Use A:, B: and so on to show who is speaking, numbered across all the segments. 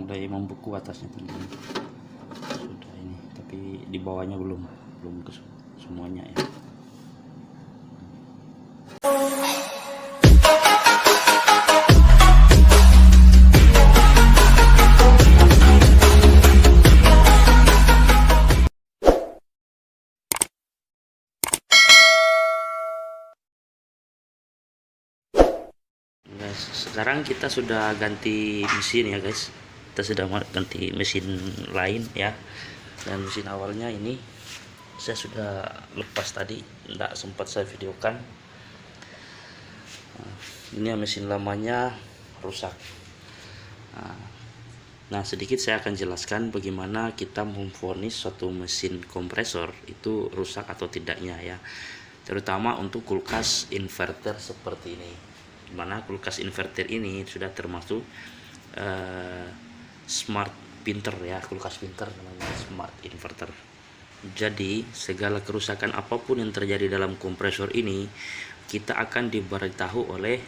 A: mulai membeku atasnya teman-teman. Sudah ini, tapi di bawahnya belum ke semuanya ya. Sekarang kita sudah ganti mesin ya guys, kita sudah ganti mesin lain ya, dan mesin awalnya ini saya sudah lepas tadi, tidak sempat saya videokan. Ini mesin lamanya rusak. Nah, sedikit saya akan jelaskan bagaimana kita memvonis suatu mesin kompresor itu rusak atau tidaknya ya, terutama untuk kulkas inverter seperti ini, dimana kulkas inverter ini sudah termasuk smart pinter ya, kulkas pinter namanya, smart inverter. Jadi segala kerusakan apapun yang terjadi dalam kompresor ini kita akan diberitahu oleh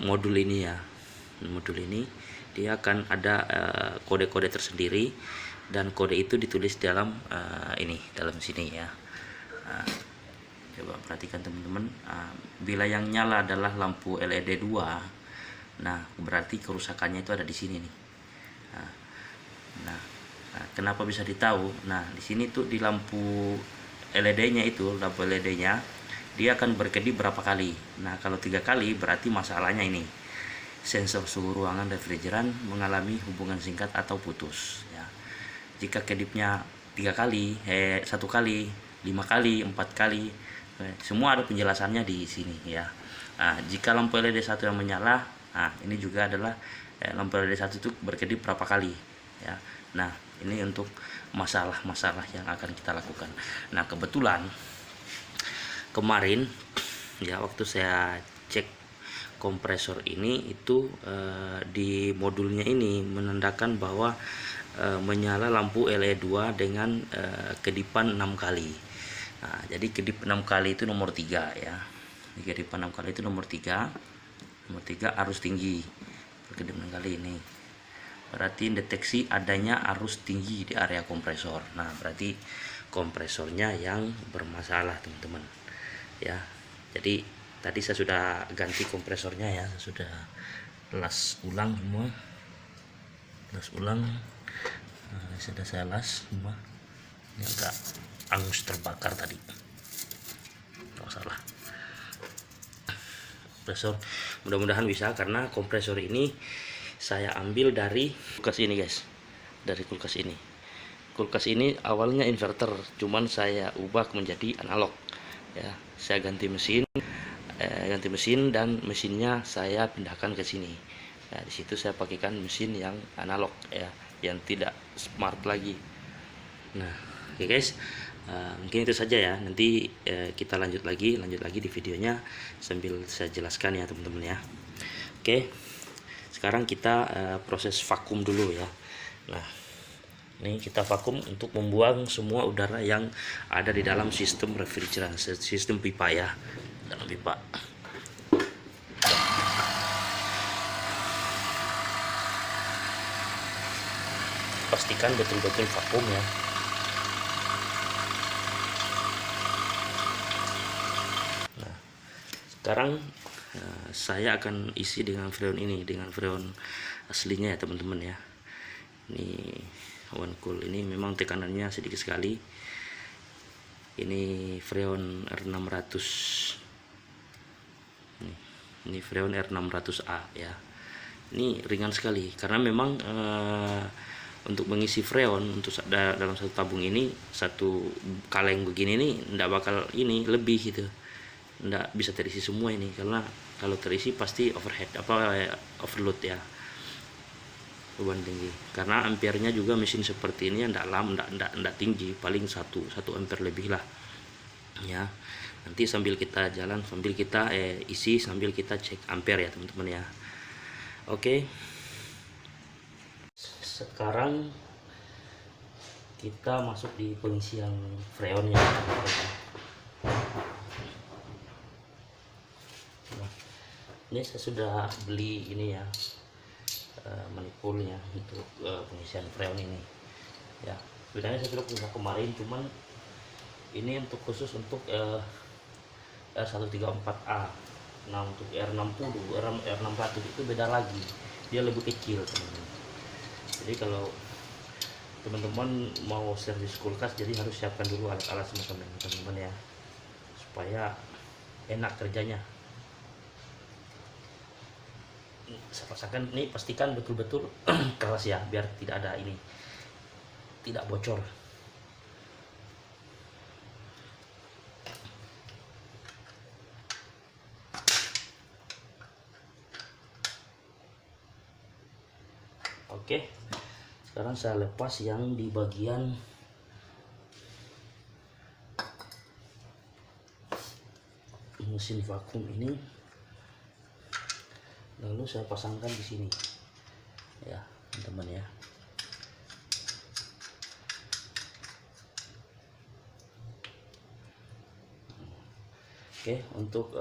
A: modul ini ya. Modul ini dia akan ada kode-kode tersendiri, dan kode itu ditulis dalam dalam sini ya. Coba perhatikan teman-teman, bila yang nyala adalah lampu LED 2, nah berarti kerusakannya itu ada di sini nih. Nah, kenapa bisa ditahu? Nah, di sini tuh di lampu LED-nya itu, lampu LED-nya dia akan berkedip berapa kali. Nah, kalau 3 kali berarti masalahnya ini, sensor suhu ruangan refrigeran mengalami hubungan singkat atau putus ya. Jika kedipnya 3 kali, 1 kali, 5 kali, 4 kali, semua ada penjelasannya di sini ya. Nah, jika lampu LED 1 yang menyala, nah ini juga adalah lampu LED 1 itu berkedip berapa kali ya. Nah, ini untuk masalah-masalah yang akan kita lakukan. Nah, kebetulan kemarin ya, waktu saya cek kompresor ini itu di modulnya ini menandakan bahwa menyala lampu LED 2 dengan kedipan 6 kali. Nah, jadi kedip 6 kali itu nomor 3 ya. Kedipan 6 kali itu nomor 3. Nomor 3 arus tinggi. Kedip 6 kali ini berarti deteksi adanya arus tinggi di area kompresor. Nah, berarti kompresornya yang bermasalah teman-teman ya. Jadi tadi saya sudah ganti kompresornya ya, saya sudah las ulang semua, sudah saya las semua. Ini agak angus terbakar tadi, nggak salah. Kompresor mudah-mudahan bisa, karena kompresor ini saya ambil dari kulkas ini guys, dari kulkas ini. Kulkas ini awalnya inverter, cuman saya ubah menjadi analog ya. Saya ganti mesin dan mesinnya saya pindahkan ke sini. Nah, di situ saya pakaikan mesin yang analog ya, yang tidak smart lagi. Nah, oke guys, mungkin itu saja ya. Nanti kita lanjut lagi di videonya sambil saya jelaskan ya teman-teman ya. Oke, sekarang kita proses vakum dulu ya. Nah, ini kita vakum untuk membuang semua udara yang ada di dalam sistem refrigeran, sistem pipa ya, dalam pipa. Pastikan betul-betul vakum ya. Nah, sekarang saya akan isi dengan freon ini, dengan freon aslinya ya teman-teman ya. Ini One Cool, ini memang tekanannya sedikit sekali. Ini freon R600. Ini freon R600A ya. Ini ringan sekali karena memang untuk mengisi freon untuk dalam satu tabung ini, satu kaleng begini nih tidak bakal ini lebih gitu. Tidak bisa terisi semua ini, karena kalau terisi pasti overload ya, beban tinggi. Karena ampernya juga mesin seperti ini tidak tinggi, paling 1 ampere lebih lah ya. Nanti sambil kita jalan, sambil kita isi, sambil kita cek ampere ya teman-teman ya. Oke, sekarang kita masuk di pengisian freonnya. Nah, ini saya sudah beli ini ya, manifolnya untuk pengisian freon ini ya. Sebenarnya saya sudah punya kemarin, cuman ini untuk khusus untuk R134A. Nah untuk R60, R61 itu beda lagi, dia lebih kecil teman-teman. Jadi kalau teman-teman mau servis kulkas, jadi harus siapkan dulu alat-alat semacam ini teman-teman ya, supaya enak kerjanya. Saya pasangkan ini, pastikan betul-betul keras ya, biar tidak ada ini, tidak bocor. Oke, sekarang saya lepas yang di bagian mesin vakum ini, lalu saya pasangkan di sini ya teman-teman ya. Oke, untuk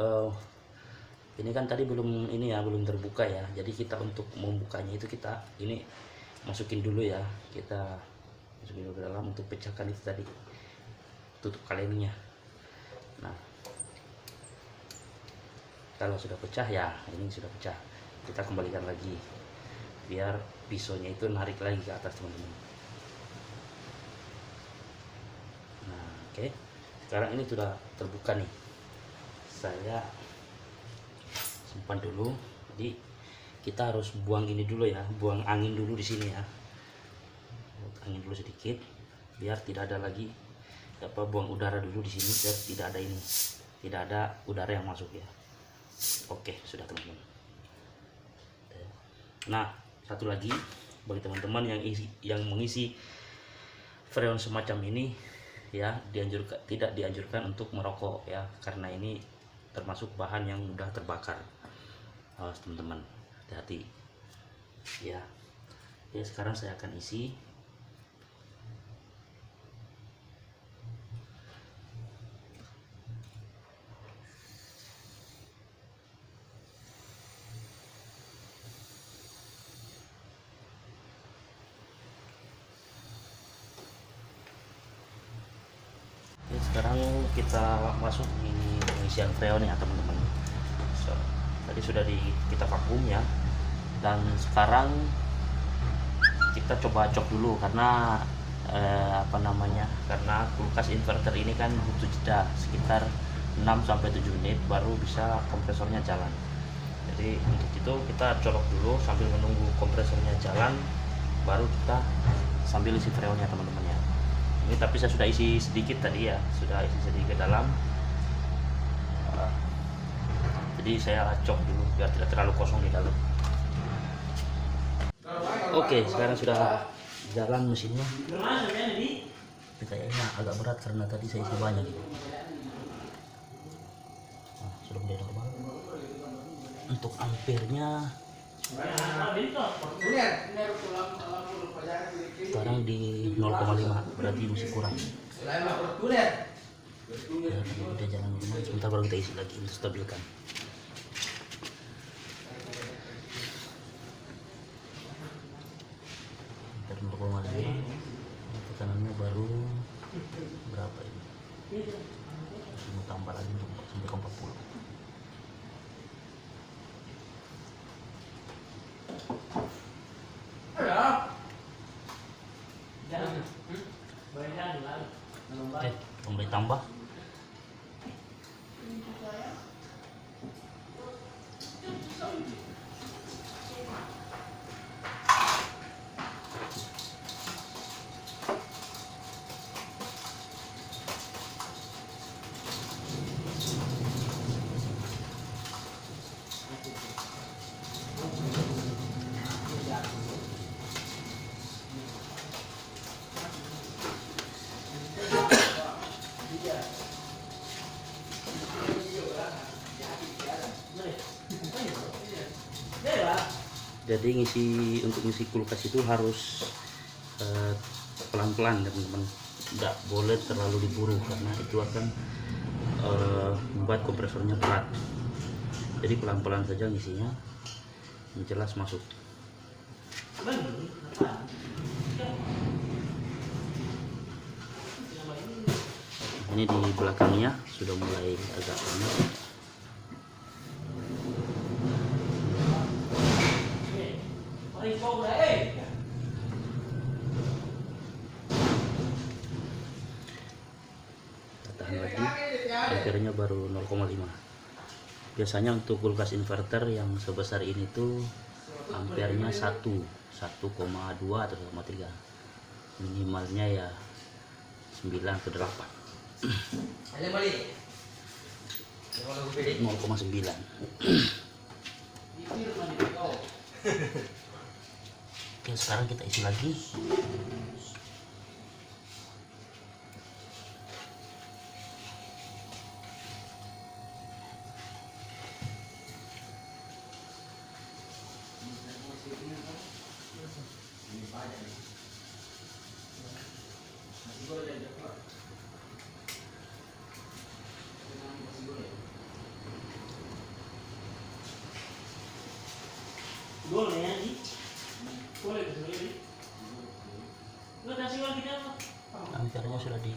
A: ini kan tadi belum ini ya, belum terbuka ya. Jadi kita untuk membukanya itu kita ini masukin dulu ya, kita masukin dulu ke dalam untuk pecahkan itu tadi, tutup kalennya. Nah kalau sudah pecah ya, ini sudah pecah, kita kembalikan lagi biar pisaunya itu narik lagi ke atas teman-teman. Nah oke, sekarang ini sudah terbuka nih, saya simpan dulu. Jadi kita harus buang ini dulu ya, buang angin dulu di sini ya, angin dulu sedikit biar tidak ada lagi buang udara dulu di sini, biar tidak ada ini, tidak ada udara yang masuk ya. Oke, sudah teman-teman. Nah satu lagi, bagi teman-teman yang mengisi freon semacam ini ya, tidak dianjurkan untuk merokok ya, karena ini termasuk bahan yang mudah terbakar. Awas teman-teman, hati-hati ya. Ya sekarang saya akan isi. Oke, sekarang kita masuk di pengisian freon ya teman-teman. Tadi sudah kita vakum ya, dan sekarang kita coba cok dulu karena karena kulkas inverter ini kan butuh jeda sekitar 6-7 menit baru bisa kompresornya jalan. Jadi untuk itu kita colok dulu sambil menunggu kompresornya jalan, baru kita sambil isi freonnya teman-teman ya. Ini tapi saya sudah isi sedikit tadi ya, sudah isi sedikit ke dalam. Jadi saya cok dulu biar tidak terlalu kosong di dalam. Oke, sekarang sudah jalan mesinnya. Tapi kayaknya agak berat karena tadi saya isi banyak gitu. Nah, sudah mulai normal. Untuk ampernya sekarang di 0,5, berarti masih kurang. Ya, udah jalan normal. Sebentar baru kita isi lagi untuk stabilkan. Tekanannya baru berapa ini? Mau tambah lagi untuk sampai ke 40. Mulai tambah. Jadi untuk ngisi kulkas itu harus pelan-pelan teman-teman, tidak boleh terlalu diburu karena itu akan membuat kompresornya berat. Jadi pelan-pelan saja ngisinya, jelas masuk. Ini di belakangnya sudah mulai agak panas. Tahan lagi, ampere-nya baru 0,5. Biasanya untuk kulkas inverter yang sebesar ini tuh ampernya 1,2 atau 1,3. Minimalnya ya 9 atau 8. 0,9. Oke, sekarang kita isi lagi. Ampernya sudah di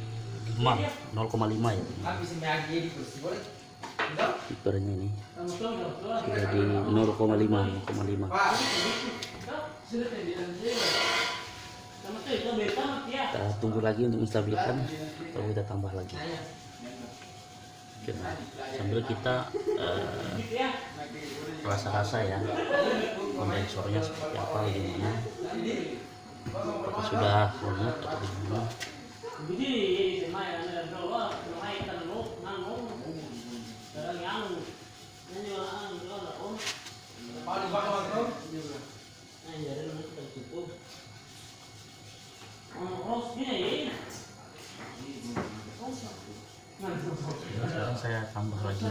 A: 5, 0,5 ya. Hipernya ini sudah di 0,5. Kita tunggu lagi untuk menstabilkan, lalu kita tambah lagi. Nah, sambil kita rasa-rasa ya kondensornya seperti apa, bagaimana, apakah sudah hangat atau bagaimana. Sekarang saya tambah lagi.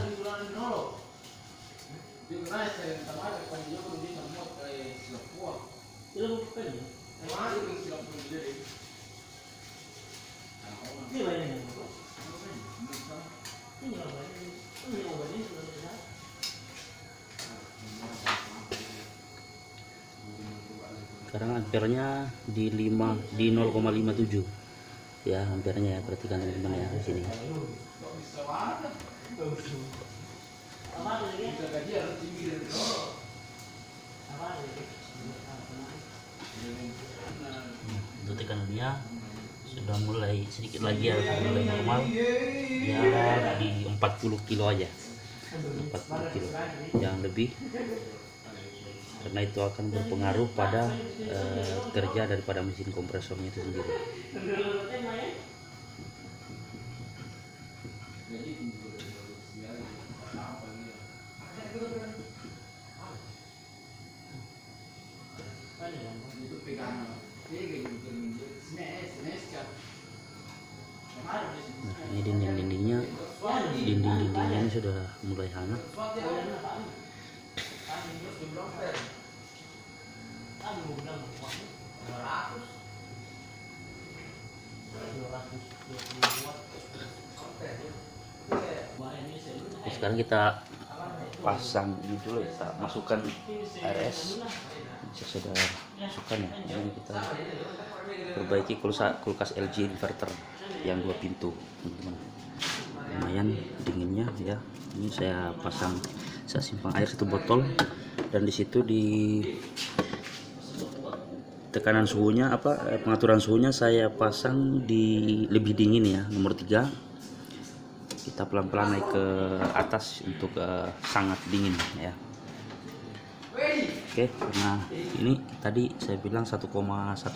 A: Sekarang ampernya di 0,57 ya, ampernya ya, perhatikan teman-teman ya di sini. Untuk tekanannya sudah mulai sedikit lagi ya, mulai normal ya, di 40 kilo aja, 40 kilo, jangan lebih, karena itu akan berpengaruh pada kerja daripada mesin kompresornya itu sendiri. Nah, ini dinding-dindingnya ini sudah mulai hangat. Sekarang kita pasang ini dulu ya, kita masukkan RS. Bisa sudah masukkan ya. Ini kita perbaiki kulkas LG inverter yang 2 pintu, teman-teman. Lumayan dinginnya ya. Ini saya pasang, saya simpang air 1 botol, dan di situ di tekanan suhunya pengaturan suhunya saya pasang di lebih dingin ya, nomor 3. Kita pelan-pelan naik ke atas untuk sangat dingin ya. Oke, nah ini tadi saya bilang 1,1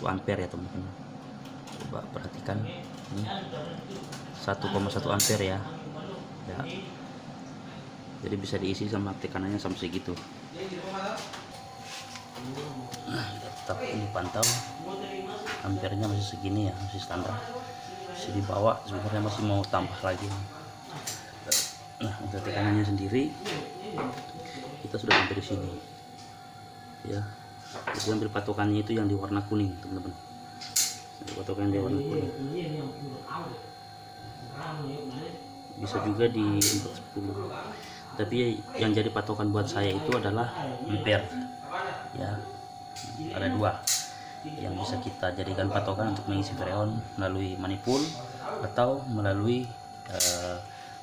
A: ampere ya teman-teman. Coba perhatikan ini 1,1 ampere ya. Jadi bisa diisi sama tekanannya sampai segitu. Nah, kita tetap ini pantau ampernya masih segini ya, masih standar. Masih di bawah, sebenarnya masih mau tambah lagi. Nah, untuk tekanannya sendiri kita sudah sampai di sini ya. Jadi ambil patokannya itu yang di warna kuning, teman-teman. Patokan di warna kuning. Bisa juga di 410. Tapi yang jadi patokan buat saya itu adalah ampere ya. Ada dua yang bisa kita jadikan patokan untuk mengisi freon, melalui manifold atau melalui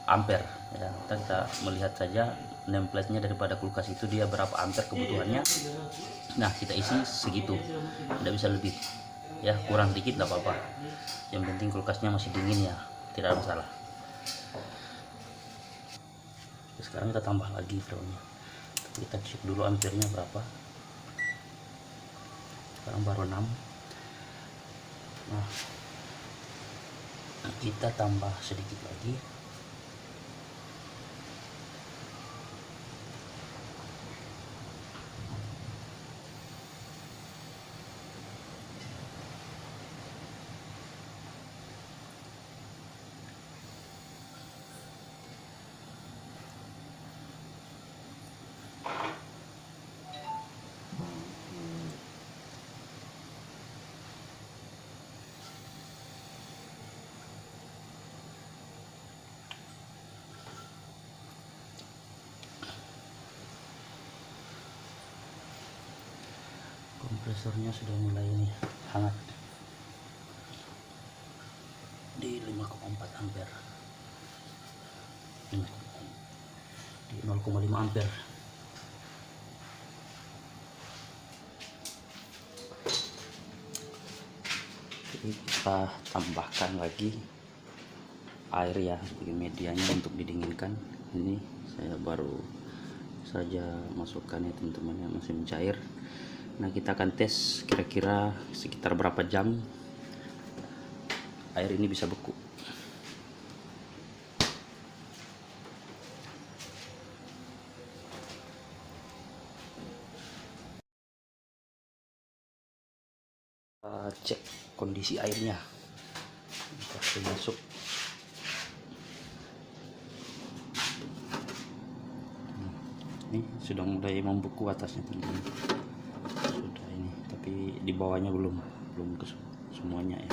A: ampere ya. Kita melihat saja nameplate-nya daripada kulkas itu dia berapa ampere kebutuhannya. Nah, kita isi segitu, tidak bisa lebih ya, kurang dikit tidak apa-apa, yang penting kulkasnya masih dingin ya, tidak ada masalah. Sekarang kita tambah lagi freonnya, kita cek dulu ampernya berapa. Sekarang baru 6. Nah, kita tambah sedikit lagi. Kompresornya sudah mulai ini hangat di 5,4 ampere, di 0,5 ampere. Jadi kita tambahkan lagi air ya sebagai medianya untuk didinginkan. Ini saya baru saja masukkan ya teman-teman, yang masih mencair. Nah, kita akan tes kira-kira sekitar berapa jam air ini bisa beku. Cek kondisi airnya, kita masuk. Ini sudah mulai membeku atasnya teman-teman, sudah ini, tapi di bawahnya belum ke semuanya ya.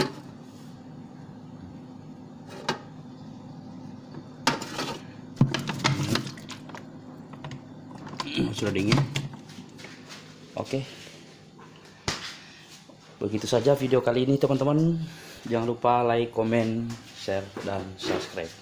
A: Sudah dingin. Oke, begitu saja video kali ini teman-teman. Jangan lupa like, comment, share, dan subscribe.